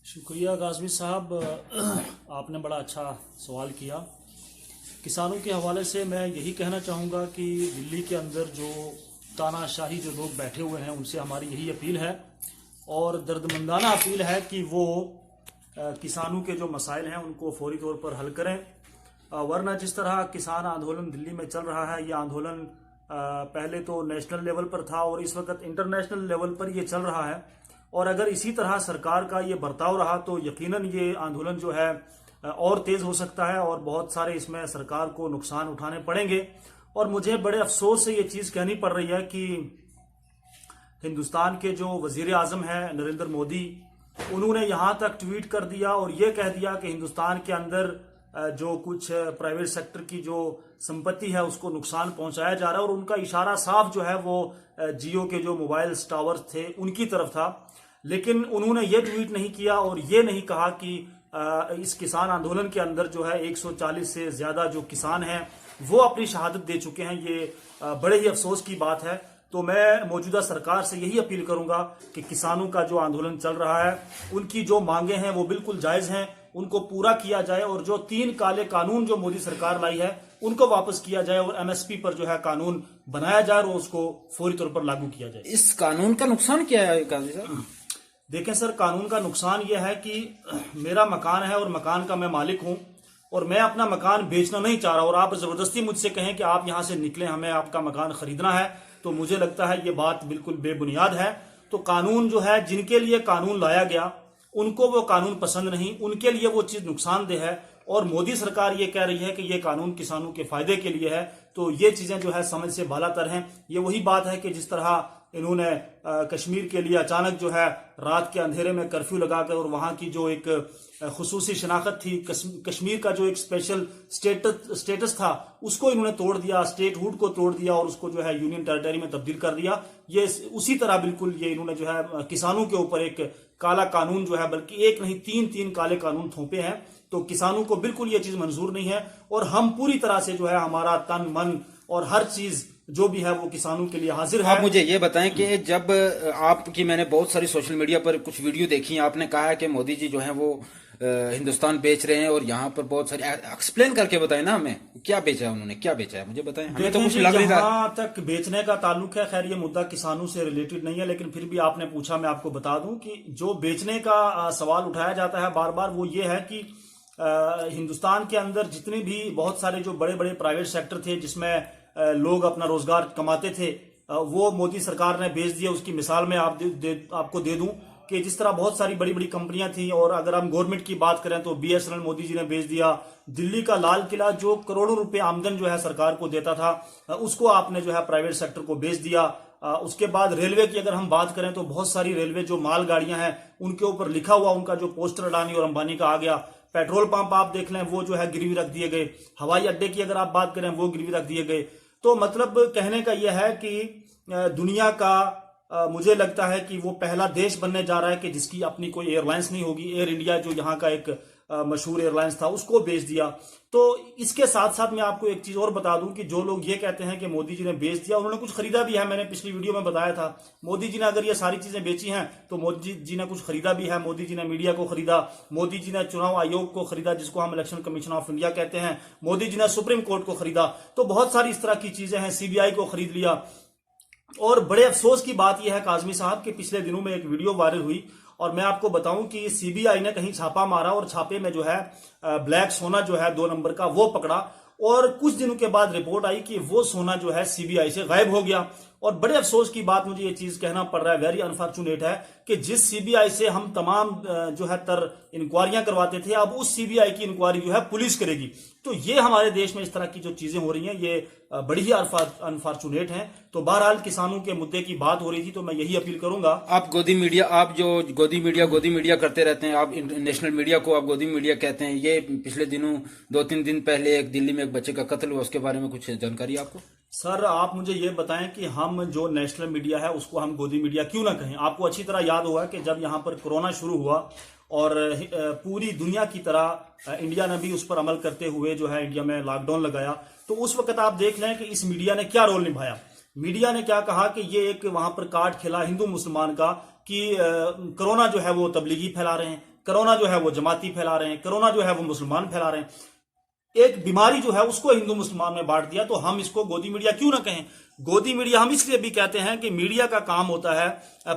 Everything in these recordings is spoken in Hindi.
शुक्रिया काज़मी साहब, आपने बड़ा अच्छा सवाल किया। किसानों के हवाले से मैं यही कहना चाहूँगा कि दिल्ली के अंदर जो तानाशाही जो लोग बैठे हुए हैं उनसे हमारी यही अपील है और दर्दमंदाना अपील है कि वो किसानों के जो मसाइल हैं उनको फौरी तौर पर हल करें। वरना जिस तरह किसान आंदोलन दिल्ली में चल रहा है, ये आंदोलन पहले तो नेशनल लेवल पर था और इस वक्त इंटरनेशनल लेवल पर ये चल रहा है। और अगर इसी तरह सरकार का ये बर्ताव रहा तो यकीनन ये आंदोलन जो है और तेज हो सकता है और बहुत सारे इसमें सरकार को नुकसान उठाने पड़ेंगे। और मुझे बड़े अफसोस से ये चीज़ कहनी पड़ रही है कि हिंदुस्तान के जो वजीर आजम हैं नरेंद्र मोदी, उन्होंने यहाँ तक ट्वीट कर दिया और ये कह दिया कि हिंदुस्तान के अंदर जो कुछ प्राइवेट सेक्टर की जो संपत्ति है उसको नुकसान पहुंचाया जा रहा है। और उनका इशारा साफ जो है वो जियो के जो मोबाइल टावर्स थे उनकी तरफ था। लेकिन उन्होंने ये ट्वीट नहीं किया और ये नहीं कहा कि इस किसान आंदोलन के अंदर जो है 140 से ज्यादा जो किसान हैं वो अपनी शहादत दे चुके हैं। ये बड़े ही अफसोस की बात है। तो मैं मौजूदा सरकार से यही अपील करूंगा कि किसानों का जो आंदोलन चल रहा है उनकी जो मांगे हैं वो बिल्कुल जायज हैं, उनको पूरा किया जाए और जो 3 काले कानून जो मोदी सरकार लाई है उनको वापस किया जाए और एमएसपी पर जो है कानून बनाया जाए और उसको फौरी तौर पर लागू किया जाए। इस कानून का नुकसान क्या है काजी साहब? देखें सर, कानून का नुकसान यह है कि मेरा मकान है और मकान का मैं मालिक हूं और मैं अपना मकान बेचना नहीं चाह रहा और आप जबरदस्ती मुझसे कहें कि आप यहां से निकलें, हमें आपका मकान खरीदना है, तो मुझे लगता है ये बात बिल्कुल बेबुनियाद है। तो कानून जो है, जिनके लिए कानून लाया गया उनको वो कानून पसंद नहीं, उनके लिए वो चीज नुकसानदेह है। और मोदी सरकार ये कह रही है कि ये कानून किसानों के फायदे के लिए है, तो ये चीजें जो है समझ से बालातर हैं। ये वही बात है कि जिस तरह इन्होंने कश्मीर के लिए अचानक जो है रात के अंधेरे में कर्फ्यू लगाकर और वहां की जो एक खुसूसी शनाख्त थी, कश्मीर का जो एक स्पेशल स्टेटस था उसको इन्होंने तोड़ दिया, स्टेटहुड को तोड़ दिया और उसको जो है यूनियन टेरिटरी में तब्दील कर दिया। ये उसी तरह बिल्कुल ये इन्होंने जो है किसानों के ऊपर एक काला कानून जो है, बल्कि एक नहीं 3 काले कानून थोपे हैं। तो किसानों को बिल्कुल ये चीज मंजूर नहीं है और हम पूरी तरह से जो है हमारा तन मन और हर चीज जो भी है वो किसानों के लिए हाजिर है। आप मुझे ये बताएं कि जब आपकी मैंने बहुत सारी सोशल मीडिया पर कुछ वीडियो देखी, आपने कहा है कि मोदी जी जो है वो हिंदुस्तान बेच रहे हैं और यहाँ पर बहुत सारी एक्सप्लेन करके बताएं ना हमें, क्या बेचा है उन्होंने, क्या बेचा है मुझे बताएं। हमें तो कुछ लग नहीं रहा। जहां तक बेचने का ताल्लुक है, खैर ये मुद्दा किसानों से रिलेटेड नहीं है, लेकिन फिर भी आपने पूछा, मैं आपको बता दूं कि जो बेचने का सवाल उठाया जाता है बार बार, वो ये है कि हिंदुस्तान के अंदर जितने भी बहुत सारे जो बड़े बड़े प्राइवेट सेक्टर थे जिसमें लोग अपना रोजगार कमाते थे, वो मोदी सरकार ने बेच दिया। उसकी मिसाल मैं आपको दे दूं कि जिस तरह बहुत सारी बड़ी बड़ी कंपनियां थी, और अगर हम गवर्नमेंट की बात करें तो बीएसएनएल मोदी जी ने बेच दिया। दिल्ली का लाल किला जो करोड़ों रुपए आमदन जो है सरकार को देता था, उसको आपने जो है प्राइवेट सेक्टर को बेच दिया। उसके बाद रेलवे की अगर हम बात करें तो बहुत सारी रेलवे जो मालगाड़ियां हैं उनके ऊपर लिखा हुआ उनका जो पोस्टर अडानी और अंबानी का आ गया। पेट्रोल पंप आप देख लें वो जो है गिरवी रख दिए गए। हवाई अड्डे की अगर आप बात करें वो गिरवी रख दिए गए। तो मतलब कहने का यह है कि दुनिया का मुझे लगता है कि वो पहला देश बनने जा रहा है कि जिसकी अपनी कोई एयरलाइंस नहीं होगी। एयर इंडिया जो यहाँ का एक मशहूर एयरलाइंस था उसको बेच दिया। तो इसके साथ साथ मैं आपको एक चीज और बता दूं कि जो लोग ये कहते हैं कि मोदी जी ने बेच दिया, उन्होंने कुछ खरीदा भी है। मैंने पिछली वीडियो में बताया था, मोदी जी ने अगर ये सारी चीजें बेची हैं तो मोदी जी ने कुछ खरीदा भी है। मोदी जी ने मीडिया को खरीदा, मोदी जी ने चुनाव आयोग को खरीदा जिसको हम इलेक्शन कमीशन ऑफ इंडिया कहते हैं, मोदी जी ने सुप्रीम कोर्ट को खरीदा। तो बहुत सारी इस तरह की चीजें हैं, सीबीआई को खरीद लिया। और बड़े अफसोस की बात यह है काजमी साहब कि पिछले दिनों में एक वीडियो वायरल हुई और मैं आपको बताऊं कि सीबीआई ने कहीं छापा मारा और छापे में जो है ब्लैक सोना जो है 2 नंबर का वो पकड़ा और कुछ दिनों के बाद रिपोर्ट आई कि वो सोना जो है सीबीआई से गायब हो गया। और बड़े अफसोस की बात मुझे ये चीज कहना पड़ रहा है, वेरी अनफॉर्चुनेट है कि जिस सीबीआई से हम तमाम जो है इंक्वायरियां करवाते थे, अब उस सीबीआई की इंक्वायरी जो है पुलिस करेगी। तो ये हमारे देश में इस तरह की जो चीजें हो रही हैं ये बड़ी ही अनफॉर्चुनेट हैं। तो बहरहाल किसानों के मुद्दे की बात हो रही थी, तो मैं यही अपील करूंगा। आप गोदी मीडिया करते रहते हैं, आप नेशनल मीडिया को आप गोदी मीडिया कहते हैं। ये पिछले दिनों 2-3 दिन पहले एक दिल्ली में एक बच्चे का कत्ल हुआ, उसके बारे में कुछ जानकारी आपको? सर आप मुझे ये बताएं कि हम जो नेशनल मीडिया है उसको हम गोदी मीडिया क्यों ना कहें। आपको अच्छी तरह याद होगा कि जब यहाँ पर कोरोना शुरू हुआ और पूरी दुनिया की तरह इंडिया ने भी उस पर अमल करते हुए जो है इंडिया में लॉकडाउन लगाया, तो उस वक्त आप देख लें कि इस मीडिया ने क्या रोल निभाया। मीडिया ने क्या कहा कि ये एक वहां पर कार्ड खेला हिंदू मुसलमान का कि कोरोना जो है वो तबलीगी फैला रहे हैं, कोरोना जो है वो जमाती फैला रहे हैं, कोरोना जो है वो मुसलमान फैला रहे हैं। एक बीमारी जो है उसको हिंदू मुसलमान में बांट दिया, तो हम इसको गोदी मीडिया क्यों ना कहें। गोदी मीडिया हम इसलिए भी कहते हैं कि मीडिया का काम होता है,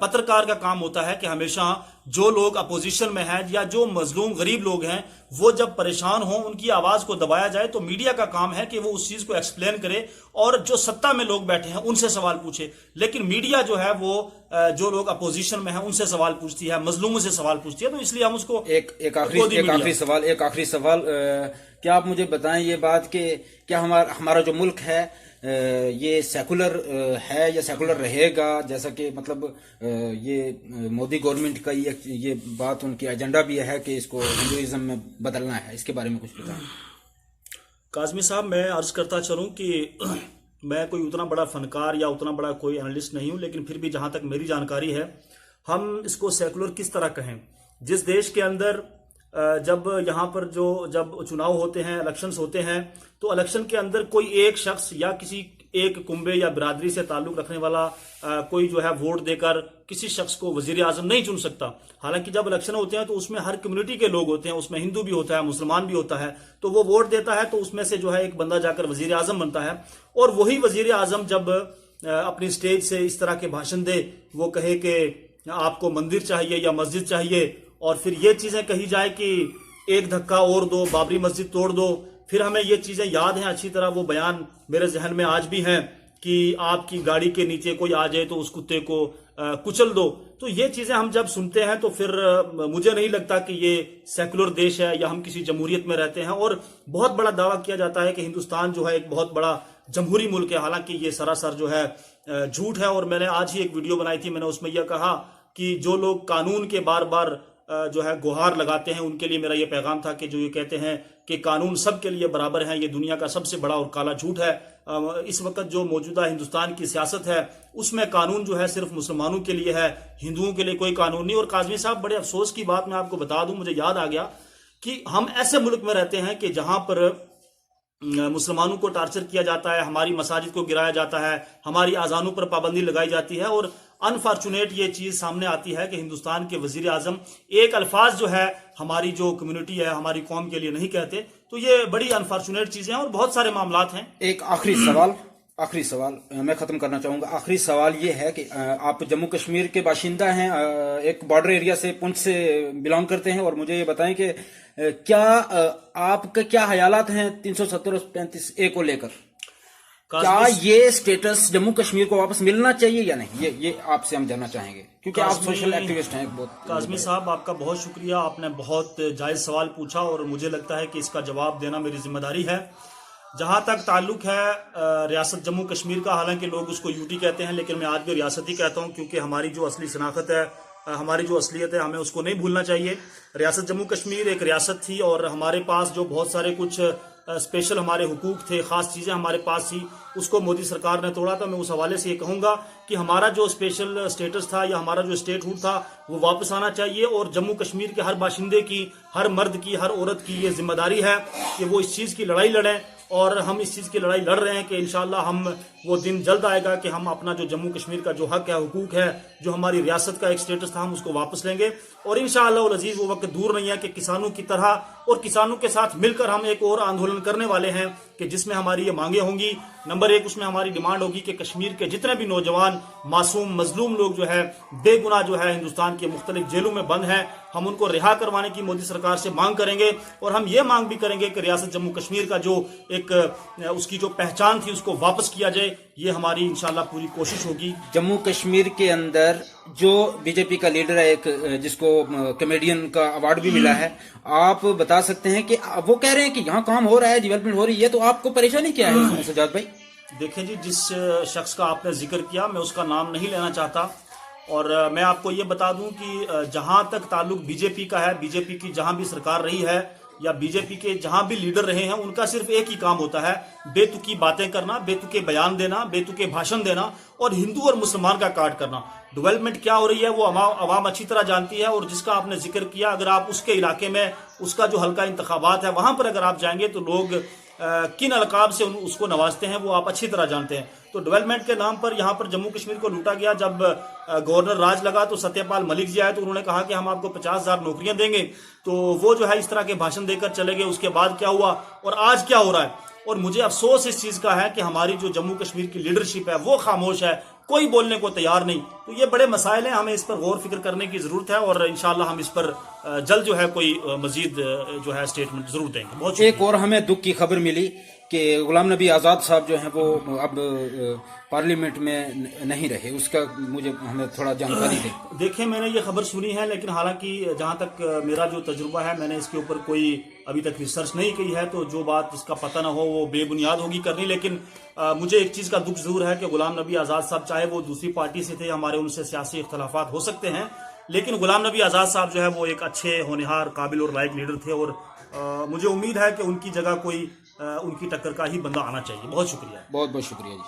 पत्रकार का काम होता है कि हमेशा जो लोग अपोजिशन में हैं या जो मजलूम गरीब लोग हैं वो जब परेशान हो उनकी आवाज को दबाया जाए, तो मीडिया का काम है कि वो उस चीज को एक्सप्लेन करे और जो सत्ता में लोग बैठे हैं उनसे सवाल पूछे। लेकिन मीडिया जो है वो जो लोग अपोजिशन में हैं उनसे सवाल पूछती है, मजलूमों से सवाल पूछती है, तो इसलिए हम उसको एक आखिरी सवाल क्या आप मुझे बताएं ये बात कि क्या हमारा जो मुल्क है ये सेकुलर है या सेकुलर रहेगा, जैसा कि मतलब ये मोदी गवर्नमेंट का ये बात उनकी एजेंडा भी है कि इसको हिंदुइज्म में बदलना है, इसके बारे में कुछ बताएं। काजमी साहब, मैं अर्ज करता चलूं कि मैं कोई उतना बड़ा फनकार या उतना बड़ा कोई एनालिस्ट नहीं हूं, लेकिन फिर भी जहां तक मेरी जानकारी है, हम इसको सेकुलर किस तरह कहें। जिस देश के अंदर जब यहाँ पर जब चुनाव होते हैं, इलेक्शंस होते हैं, तो इलेक्शन के अंदर कोई एक शख्स या किसी एक कुंबे या बिरादरी से ताल्लुक रखने वाला कोई जो है वोट देकर किसी शख्स को वजीर आजम नहीं चुन सकता। हालांकि जब इलेक्शन होते हैं तो उसमें हर कम्युनिटी के लोग होते हैं, उसमें हिंदू भी होता है, मुसलमान भी होता है, तो वो वोट देता है, तो उसमें से जो है एक बंदा जाकर वजीर आजम बनता है। और वही वजीर आजम जब अपनी स्टेज से इस तरह के भाषण दे, वो कहे कि आपको मंदिर चाहिए या मस्जिद चाहिए, और फिर ये चीजें कही जाए कि एक धक्का और दो, बाबरी मस्जिद तोड़ दो। फिर हमें ये चीजें याद हैं अच्छी तरह, वो बयान मेरे जहन में आज भी हैं कि आपकी गाड़ी के नीचे कोई आ जाए तो उस कुत्ते को कुचल दो। तो ये चीजें हम जब सुनते हैं तो फिर मुझे नहीं लगता कि ये सेकुलर देश है या हम किसी जमहूरियत में रहते हैं। और बहुत बड़ा दावा किया जाता है कि हिंदुस्तान जो है एक बहुत बड़ा जमहूरी मुल्क है, हालांकि ये सरासर जो है झूठ है। और मैंने आज ही एक वीडियो बनाई थी, मैंने उसमें यह कहा कि जो लोग कानून के बार बार जो है गुहार लगाते हैं, उनके लिए मेरा ये पैगाम था कि जो ये कहते हैं कि कानून सबके लिए बराबर है, ये दुनिया का सबसे बड़ा और काला झूठ है। इस वक्त जो मौजूदा हिंदुस्तान की सियासत है उसमें कानून जो है सिर्फ मुसलमानों के लिए है, हिंदुओं के लिए कोई कानून नहीं। और काजमी साहब, बड़े अफसोस की बात मैं आपको बता दूं, मुझे याद आ गया कि हम ऐसे मुल्क में रहते हैं कि जहां पर मुसलमानों को टार्चर किया जाता है, हमारी मसाजिद को गिराया जाता है, हमारी आजानों पर पाबंदी लगाई जाती है, और अनफॉर्चुनेट ये चीज सामने आती है कि हिंदुस्तान के वजीर आजम एक अल्फाज जो है हमारी जो कम्युनिटी है, हमारी कौम के लिए नहीं कहते। तो ये बड़ी अनफॉर्चुनेट चीजें हैं और बहुत सारे मामलात हैं। एक आखिरी सवाल मैं खत्म करना चाहूंगा। आखिरी सवाल ये है कि आप जम्मू कश्मीर के बाशिंदा हैं, एक बॉर्डर एरिया से, पुंछ से बिलोंग करते हैं, और मुझे ये बताएं कि क्या आपके क्या ख्यालात हैं 370 और 35A को लेकर? क्या ये स्टेटस जम्मू कश्मीर को वापस मिलना चाहिए या नहीं? ये आपसे हम जानना चाहेंगे, क्योंकि आप सोशल एक्टिविस्ट हैं बहुत। काजमी साहब, आपका बहुत शुक्रिया, आपने बहुत जायज सवाल पूछा और मुझे लगता है कि इसका जवाब देना मेरी जिम्मेदारी है। जहां तक ताल्लुक है रियासत जम्मू कश्मीर का, हालांकि लोग उसको यूटी कहते हैं, लेकिन मैं आज भी रियासत ही कहता हूं, क्योंकि हमारी जो असली शनाख्त है, हमारी जो असलियत है, हमें उसको नहीं भूलना चाहिए। रियासत जम्मू कश्मीर एक रियासत थी और हमारे पास जो बहुत सारे कुछ स्पेशल हमारे हुकूक थे, खास चीजें हमारे पास थी, उसको मोदी सरकार ने तोड़ा। तो मैं उस हवाले से ये कहूंगा कि हमारा जो स्पेशल स्टेटस था या हमारा जो स्टेटहुड था वो वापस आना चाहिए। और जम्मू कश्मीर के हर बाशिंदे की, हर मर्द की, हर औरत की ये जिम्मेदारी है कि वो इस चीज की लड़ाई लड़ें, और हम इस चीज की लड़ाई लड़ रहे हैं कि इंशाल्लाह हम वो दिन जल्द आएगा कि हम अपना जो जम्मू कश्मीर का जो हक है, हुकूक है, जो हमारी रियासत का एक स्टेटस था, हम उसको वापस लेंगे। और इंशाअल्लाह अजीज वो वक्त दूर नहीं है कि किसानों की तरह और किसानों के साथ मिलकर हम एक और आंदोलन करने वाले हैं कि जिसमें हमारी ये मांगे होंगी। नंबर 1 उसमें हमारी डिमांड होगी कि कश्मीर के जितने भी नौजवान, मासूम, मजलूम लोग जो है, बेगुनाह जो है हिंदुस्तान के मुख्तलिफ जेलों में बंद हैं, हम उनको रिहा करवाने की मोदी सरकार से मांग करेंगे। और हम ये मांग भी करेंगे कि रियासत जम्मू कश्मीर का जो एक उसकी जो पहचान थी उसको वापस किया जाए। ये हमारी इंशाल्लाह पूरी कोशिश होगी। जम्मू कश्मीर के अंदर जो बीजेपी का लीडर है, एक जिसको कॉमेडियन का अवार्ड भी मिला है, आप बता सकते हैं कि वो कह रहे हैं कि यहाँ काम हो रहा है, डेवलपमेंट हो रही है, तो आपको परेशानी क्या है सजाद भाई? देखें जी, जिस शख्स का आपने जिक्र किया, मैं उसका नाम नहीं लेना चाहता, और मैं आपको ये बता दूं कि जहां तक ताल्लुक बीजेपी का है, बीजेपी की जहां भी सरकार रही है या बीजेपी के जहां भी लीडर रहे हैं, उनका सिर्फ एक ही काम होता है, बेतुकी बातें करना, बेतुके बयान देना, बेतुके भाषण देना और हिंदू और मुसलमान का काट करना। डेवलपमेंट क्या हो रही है वो अवाम अच्छी तरह जानती है। और जिसका आपने जिक्र किया, अगर आप उसके इलाके में, उसका जो हल्का इंतखाबात है, वहां पर अगर आप जाएंगे तो लोग किन अलकाब से उसको नवाजते हैं वो आप अच्छी तरह जानते हैं। तो डेवलपमेंट के नाम पर यहाँ पर जम्मू कश्मीर को लूटा गया। जब गवर्नर राज लगा तो सत्यपाल मलिक जी आए तो उन्होंने कहा कि हम आपको 50,000 नौकरियां देंगे, तो वो जो है इस तरह के भाषण देकर चले गए। उसके बाद क्या हुआ और आज क्या हो रहा है, और मुझे अफसोस इस चीज का है कि हमारी जो जम्मू कश्मीर की लीडरशिप है वो खामोश है, कोई बोलने को तैयार नहीं। तो ये बड़े मसाइल हैं, हमें इस पर गौर फिक्र करने की जरूरत है और इंशाल्लाह हम इस पर जल्द जो है कोई मजीद जो है स्टेटमेंट जरूर देंगे। बहुत एक और हमें दुख की खबर मिली कि गुलाम नबी आज़ाद साहब जो हैं वो अब पार्लियामेंट में नहीं रहे, उसका हमें थोड़ा जानकारी दें। देखिए, मैंने ये खबर सुनी है, लेकिन हालांकि जहां तक मेरा जो तजुर्बा है मैंने इसके ऊपर कोई अभी तक रिसर्च नहीं की है, तो जो बात इसका पता ना हो वो बेबुनियाद होगी करनी। लेकिन मुझे एक चीज का दुख जरूर है कि गुलाम नबी आज़ाद साहब, चाहे वो दूसरी पार्टी से थे, हमारे उनसे सियासी इख्तलाफात हो सकते हैं, लेकिन गुलाम नबी आज़ाद साहब जो है वो एक अच्छे होनहार काबिल और लायक लीडर थे और मुझे उम्मीद है कि उनकी जगह कोई उनकी टक्कर का ही बंदा आना चाहिए। बहुत शुक्रिया। बहुत बहुत शुक्रिया जी।